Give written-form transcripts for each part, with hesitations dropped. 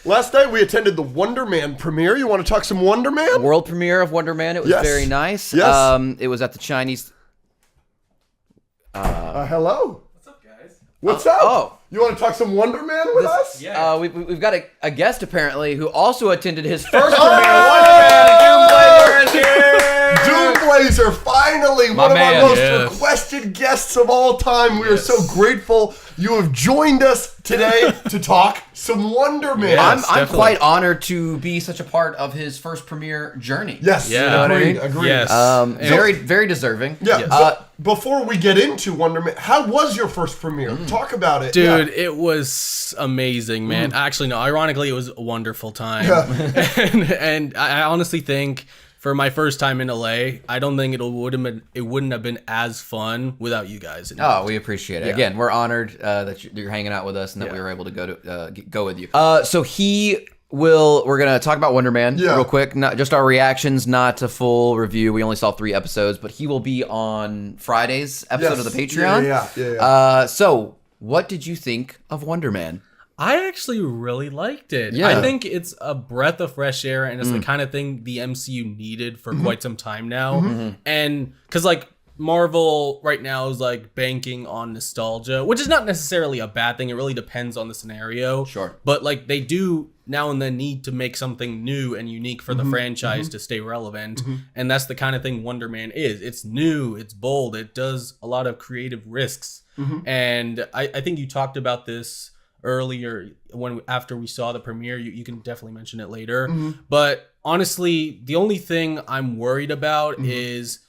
Last night we attended the Wonder Man premiere. You want to talk some Wonder Man? World premiere of Wonder Man. It was very nice. Yes. It was at the Chinese. Hello. What's up, guys? What's up? Oh. You want to talk some Wonder Man with us? Yeah. We've got a guest apparently who also attended his first premiere. Wonder Man. DoomBlazer is here. DoomBlazer, finally, one of man, our most yes. requested guests of all time. We are so grateful you have joined us today to talk some Wonder Man. Yes. I'm Definitely. quite honored to be such a part of his first premiere journey. Yes, Yeah. You know what I mean? agreed. Yes. Very deserving. Yeah, Yes. but before we get into Wonder Man, how was your first premiere? Talk about it. Dude, Yeah. it was amazing, man. Actually, no, ironically, it was a wonderful time. Yeah. and I honestly think for my first time in LA, I don't think it wouldn't have been as fun without you guys. Oh, we appreciate it. Yeah. Again, we're honored that you're hanging out with us and that we were able to go with you. So we're gonna talk about Wonder Man real quick. Not just our reactions, not a full review. We only saw 3 episodes, but he will be on Friday's episode of the Patreon. Yeah. So what did you think of Wonder Man? I actually really liked it. Yeah. I think it's a breath of fresh air, and it's the kind of thing the MCU needed for quite some time now. And because like Marvel right now is like banking on nostalgia, which is not necessarily a bad thing. It really depends on the scenario. Sure. But like they do now and then need to make something new and unique for the franchise to stay relevant. And that's the kind of thing Wonder Man is. It's new, it's bold, it does a lot of creative risks. And I think you talked about this earlier after we saw the premiere. You can definitely mention it later. But honestly, the only thing I'm worried about is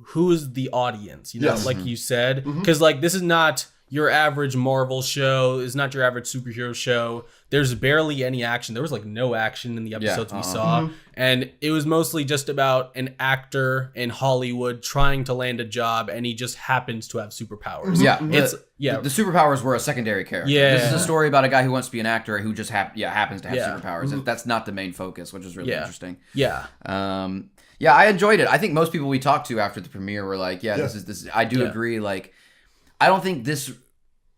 who's the audience, you know, like you said, because like this is not your average Marvel show, is not your average superhero show. There's barely any action. There was like no action in the episodes we saw. And it was mostly just about an actor in Hollywood trying to land a job, and he just happens to have superpowers. The superpowers were a secondary character. Yeah. This is a story about a guy who wants to be an actor who just happens to have superpowers. And that's not the main focus, which is really interesting. Yeah. Yeah, I enjoyed it. I think most people we talked to after the premiere were like, this is I do agree. Like, I don't think this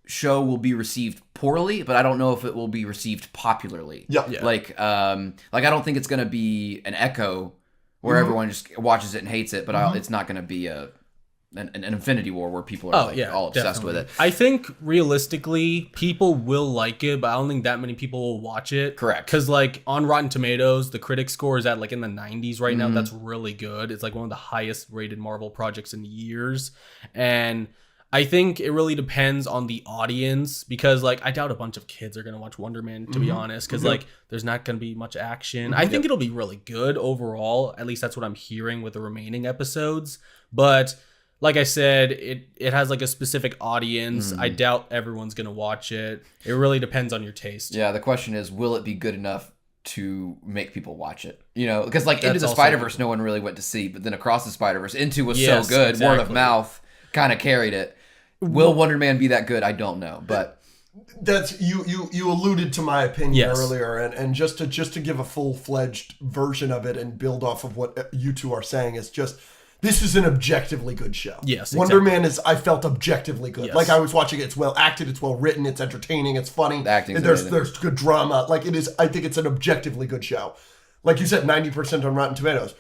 show will be received poorly, but I don't know if it will be received popularly. Like I don't think it's going to be an Echo where everyone just watches it and hates it, but it's not going to be an Infinity War where people are all obsessed with it. I think realistically, people will like it, but I don't think that many people will watch it. Correct. Because like on Rotten Tomatoes, the critic score is at like in the 90s right now. That's really good. It's like one of the highest rated Marvel projects in years. And I think it really depends on the audience, because like I doubt a bunch of kids are going to watch Wonder Man, to be honest, because like there's not going to be much action. I think it'll be really good overall. At least that's what I'm hearing with the remaining episodes. But like I said, it has like a specific audience. I doubt everyone's going to watch it. It really depends on your taste. Yeah, the question is, will it be good enough to make people watch it? You know, because like Into That's the also Spider-Verse no one really went to see, but then Across the Spider-Verse, Into was Yes, so good, word of exactly. mouth kind of carried it. Will Wonder Man be that good? I don't know, but That's you alluded to my opinion earlier, and just to give a full-fledged version of it and build off of what you two are saying is just, this is an objectively good show. Yes, Wonder Man is, I felt, objectively good. Yes. Like I was watching it, it's well acted, it's well written, it's entertaining, it's funny. The acting's there's amazing. there's good drama. Like it is, I think it's an objectively good show. Like you said, 90% on Rotten Tomatoes.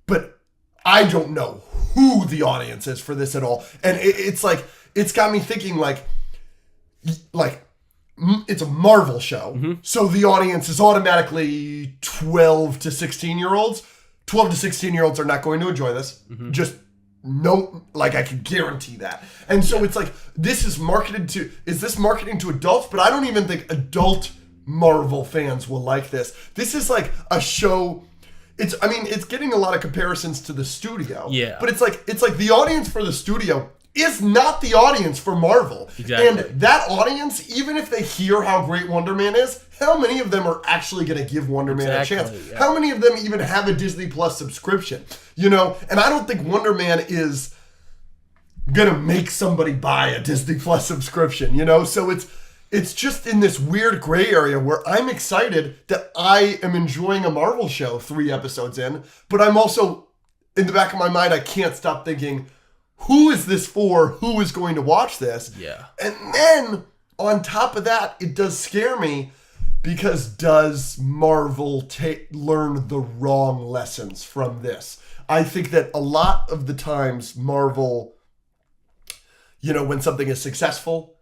But I don't know who the audience is for this at all. And it's like, it's got me thinking like it's a Marvel show. So the audience is automatically 12 to 16-year-olds. 12 to 16-year-olds are not going to enjoy this. Just no, like I can guarantee that. And so it's like, is this marketing to adults? But I don't even think adult Marvel fans will like this. This is like a show. It's getting a lot of comparisons to the studio. Yeah. But it's like the audience for the studio is not the audience for Marvel. Exactly. And that audience, even if they hear how great Wonder Man is, how many of them are actually going to give Wonder Man a chance? Yeah. How many of them even have a Disney Plus subscription? You know, and I don't think Wonder Man is going to make somebody buy a Disney Plus subscription, you know? So it's just in this weird gray area where I'm excited that I am enjoying a Marvel show 3 episodes in, but I'm also, in the back of my mind, I can't stop thinking, who is this for? Who is going to watch this? Yeah. And then, on top of that, it does scare me because does Marvel learn the wrong lessons from this? I think that a lot of the times Marvel, when something is successful,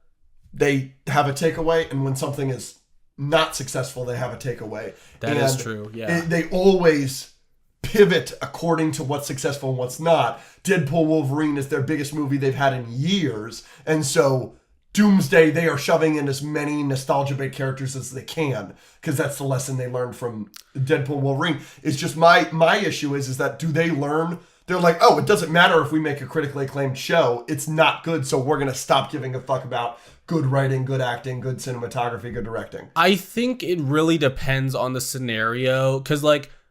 they have a takeaway, and when something is not successful, they have a takeaway. That is true, yeah. They always pivot according to what's successful and what's not. Deadpool Wolverine is their biggest movie they've had in years, and so Doomsday, they are shoving in as many nostalgia bait characters as they can, because that's the lesson they learned from Deadpool Wolverine. It's just my issue is that do they learn? They're like, oh, it doesn't matter if we make a critically acclaimed show. It's not good, so we're going to stop giving a fuck about good writing, good acting, good cinematography, good directing. I think it really depends on the scenario, because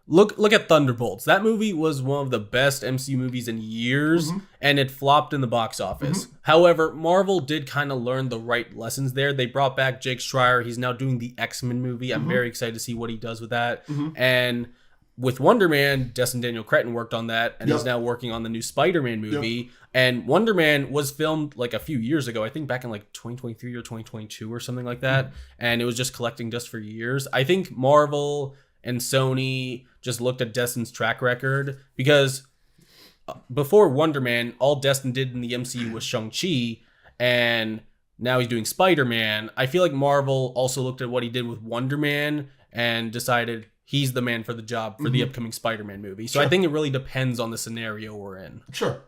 Look at Thunderbolts. That movie was one of the best MCU movies in years, and it flopped in the box office. However, Marvel did kind of learn the right lessons there. They brought back Jake Schreier. He's now doing the X-Men movie. I'm very excited to see what he does with that. And with Wonder Man, Destin Daniel Cretton worked on that, and he's now working on the new Spider-Man movie. And Wonder Man was filmed a few years ago, I think back in 2023 or 2022 or something like that. And it was just collecting dust for years. I think Marvel and Sony just looked at Destin's track record, because before Wonder Man, all Destin did in the MCU was Shang-Chi, and now he's doing Spider-Man. I feel like Marvel also looked at what he did with Wonder Man and decided he's the man for the job for the upcoming Spider-Man movie. So I think it really depends on the scenario we're in. Sure.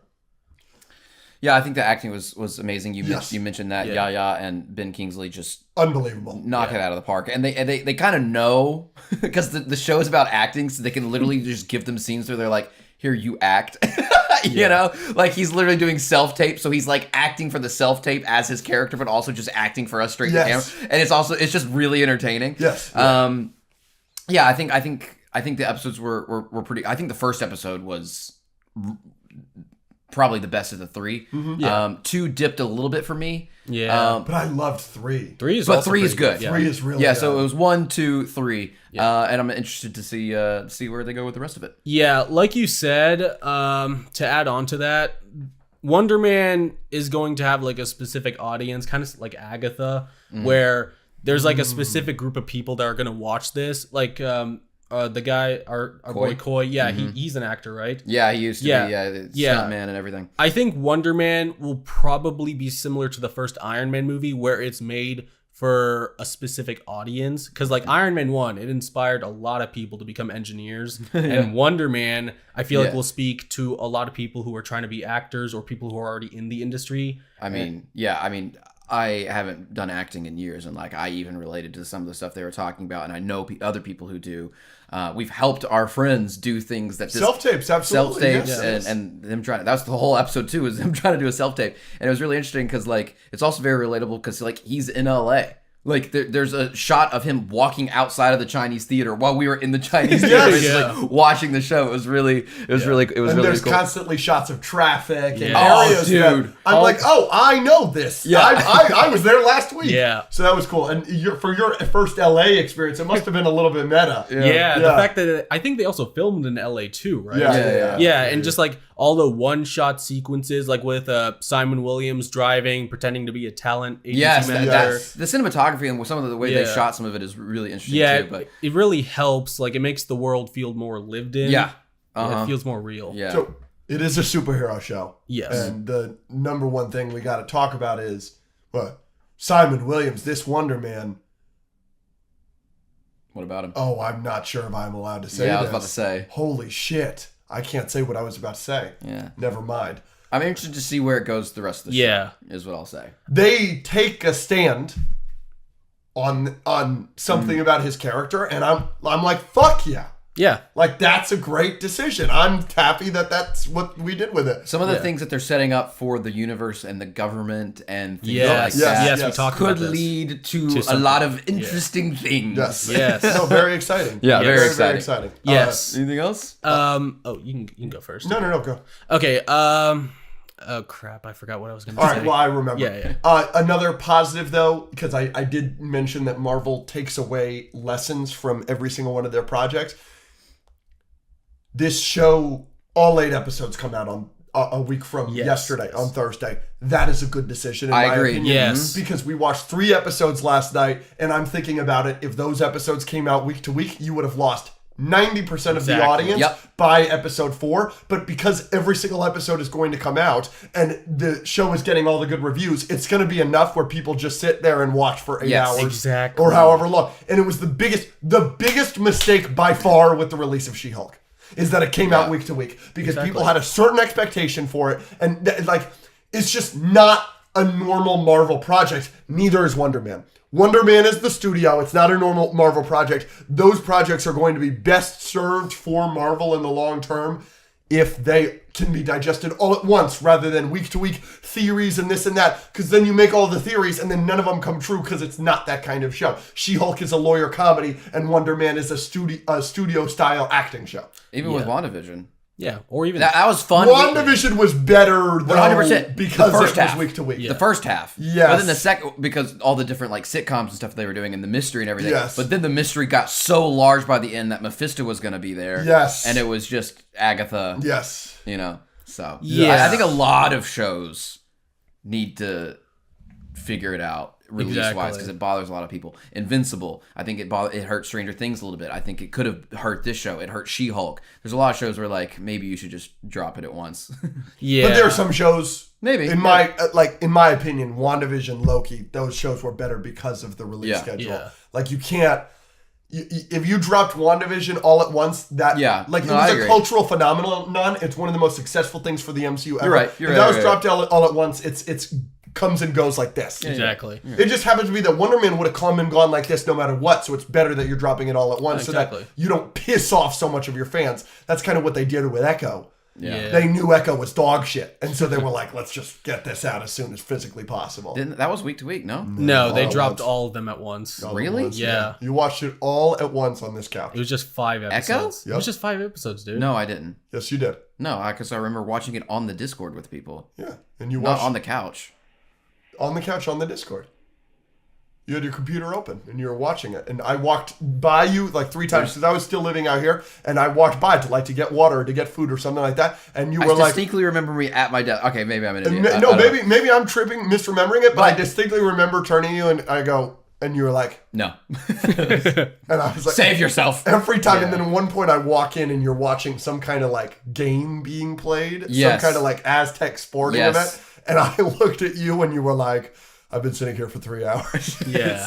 Yeah, I think the acting was amazing. You mentioned that Yaya and Ben Kingsley just unbelievable, knock it out of the park, and they kind of know, because the show is about acting, so they can literally just give them scenes where they're like, "Here, you act," he's literally doing self-tape, so he's acting for the self-tape as his character, but also just acting for us straight to camera, and it's just really entertaining. Yes. I think the episodes were pretty. I think the first episode was probably the best of the three. 2 dipped a little bit for me. But I loved 3. 3 is Good. good. 3 is really good. So it was 1, 2, 3. And I'm interested to see where they go with the rest of it. Yeah, like you said, to add on to that, Wonder Man is going to have a specific audience, kind of like Agatha, where there's a specific group of people that are going to watch this. The guy, our boy Coy, he's an actor, right? Yeah, he used to be, stuntman and everything. I think Wonder Man will probably be similar to the first Iron Man movie, where it's made for a specific audience. Because Iron Man 1, it inspired a lot of people to become engineers. And Wonder Man, I feel will speak to a lot of people who are trying to be actors or people who are already in the industry. I haven't done acting in years, and I even related to some of the stuff they were talking about, and I know other people who do. We've helped our friends do things that self-tapes, absolutely. Self-tapes, and them trying. That's the whole episode too, is them trying to do a self-tape, and it was really interesting because it's also very relatable because he's in LA. There's a shot of him walking outside of the Chinese theater while we were in the Chinese theater, watching the show. It was really there's cool. Constantly shots of traffic and areas. Dude. I know this. Yeah. I was there last week. Yeah. So that was cool. And for your first LA experience, it must have been a little bit meta. Yeah. The fact that I think they also filmed in LA too, right? Yeah. And just all the one-shot sequences, with Simon Williams driving, pretending to be a talent agency manager. The cinematography and some of the way they shot some of it is really interesting too. But it really helps. It makes the world feel more lived in. Yeah. It feels more real. Yeah. So it is a superhero show. Yes. And the number one thing we got to talk about is Simon Williams, this Wonder Man. What about him? Oh, I'm not sure if I'm allowed to say this. Yeah, I was about to say. Holy shit. I can't say what I was about to say. Yeah. Never mind. I'm interested to see where it goes the rest of the show, is what I'll say. They take a stand on something about his character, and I'm like, fuck yeah. Yeah. That's a great decision. I'm happy that that's what we did with it. Some of the things that they're setting up for the universe and the government and things that we talked about could lead to a lot of interesting things. Yes. No, very exciting. Yeah, very exciting. Very exciting. Yes. Anything else? You can go first. No, go. Okay. Oh crap! I forgot what I was going to say. All right, well I remember. Yeah. Another positive though, because I did mention that Marvel takes away lessons from every single one of their projects. This show, all 8 episodes come out a week from yesterday on Thursday. That is a good decision in I my agree. opinion. Yes. Because we watched 3 episodes last night, and I'm thinking about it. If those episodes came out week to week, you would have lost 90% of the audience by episode 4. But because every single episode is going to come out and the show is getting all the good reviews, it's going to be enough where people just sit there and watch for 8 hours or however long. And it was the biggest mistake by far with the release of She-Hulk is that it came out week to week because people had a certain expectation for it, and it's just not a normal Marvel project. Neither is Wonder Man. Wonder Man is the studio. It's not a normal Marvel project. Those projects are going to be best served for Marvel in the long term if they can be digested all at once rather than week to week theories and this and that, because then you make all the theories and then none of them come true because it's not that kind of show. She-Hulk is a lawyer comedy and Wonder Man is a studio style acting show. Even with WandaVision. Yeah, or even that was fun. WandaVision was better, though, 100%, because the first it was half. week to week. The first half. Yes. But then the second, because all the different sitcoms and stuff they were doing and the mystery and everything. Yes. But then the mystery got so large by the end that Mephisto was going to be there. Yes. And it was just Agatha. Yes. So. Yeah. I think a lot of shows need to figure it out. Release-wise, because it bothers a lot of people. Invincible, I think it hurt Stranger Things a little bit. I think it could have hurt this show. It hurt She-Hulk. There's a lot of shows where maybe you should just drop it at once. Yeah, but there are some shows. Maybe in my opinion, WandaVision, Loki, those shows were better because of the release schedule. Yeah. You can't. If you dropped WandaVision all at once, it was a cultural phenomenon. It's one of the most successful things for the MCU ever. You're right. If that was dropped all at once, it's comes and goes like this. Exactly. It just happens to be that Wonder Man would have come and gone like this no matter what, so it's better that you're dropping it all at once so that you don't piss off so much of your fans. That's kind of what they did with Echo. Yeah. They knew Echo was dog shit, and so they were like, let's just get this out as soon as physically possible. That was week to week, no? No, they dropped all of them at once. Really? Yeah. You watched it all at once on this couch. It was just 5 episodes. Echo? It was just 5 episodes, dude. No, I didn't. Yes, you did. No, because I remember watching it on the Discord with people. Yeah, and you watched not on the couch. On the couch on the Discord. You had your computer open and you were watching it. And I walked by you 3 times because I was still living out here. And I walked by to get water or to get food or something like that. And you were I distinctly remember me at my desk. Okay, maybe I'm an idiot. Maybe I'm misremembering it. But I distinctly remember turning to you and I go, and you were like, no. And I was like, save yourself. Every time. Yeah. And then at one point I walk in and you're watching some kind of game being played. Yes. Some kind of Aztec sporting event. And I looked at you and you were like, I've been sitting here for 3 hours. Yeah.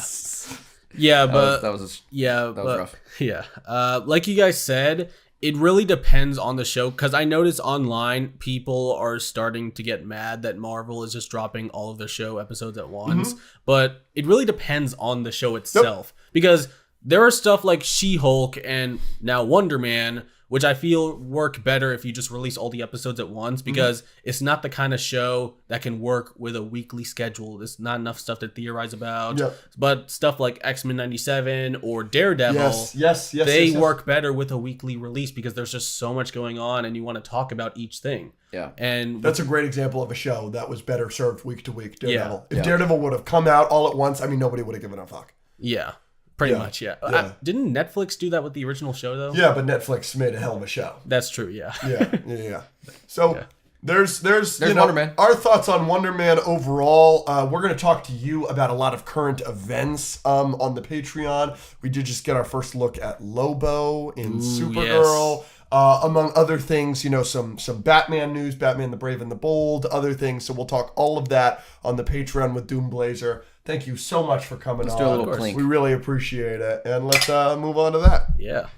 Yeah, but that was rough. Yeah. Like you guys said, it really depends on the show, because I notice online people are starting to get mad that Marvel is just dropping all of their show episodes at once. Mm-hmm. But it really depends on the show itself. Yep. Because there are stuff like She-Hulk and now Wonder Man, which I feel work better if you just release all the episodes at once, because it's not the kind of show that can work with a weekly schedule. There's not enough stuff to theorize about. Yep. But stuff like X-Men 97 or Daredevil, they work better with a weekly release because there's just so much going on and you want to talk about each thing. Yeah. And that's a great example of a show that was better served week to week, Daredevil. If Daredevil would have come out all at once, nobody would have given a fuck. Yeah. Pretty much, yeah. Didn't Netflix do that with the original show, though? Yeah, but Netflix made a hell of a show. That's true, yeah. Yeah. So there's Wonder Man. Our thoughts on Wonder Man overall. We're going to talk to you about a lot of current events on the Patreon. We did just get our first look at Lobo in Supergirl. Yes. Among other things, some Batman news, Batman the Brave and the Bold, other things. So we'll talk all of that on the Patreon with DoomBlazer. Thank you so much for coming on. Let's do a little clink. We really appreciate it. And let's move on to that. Yeah.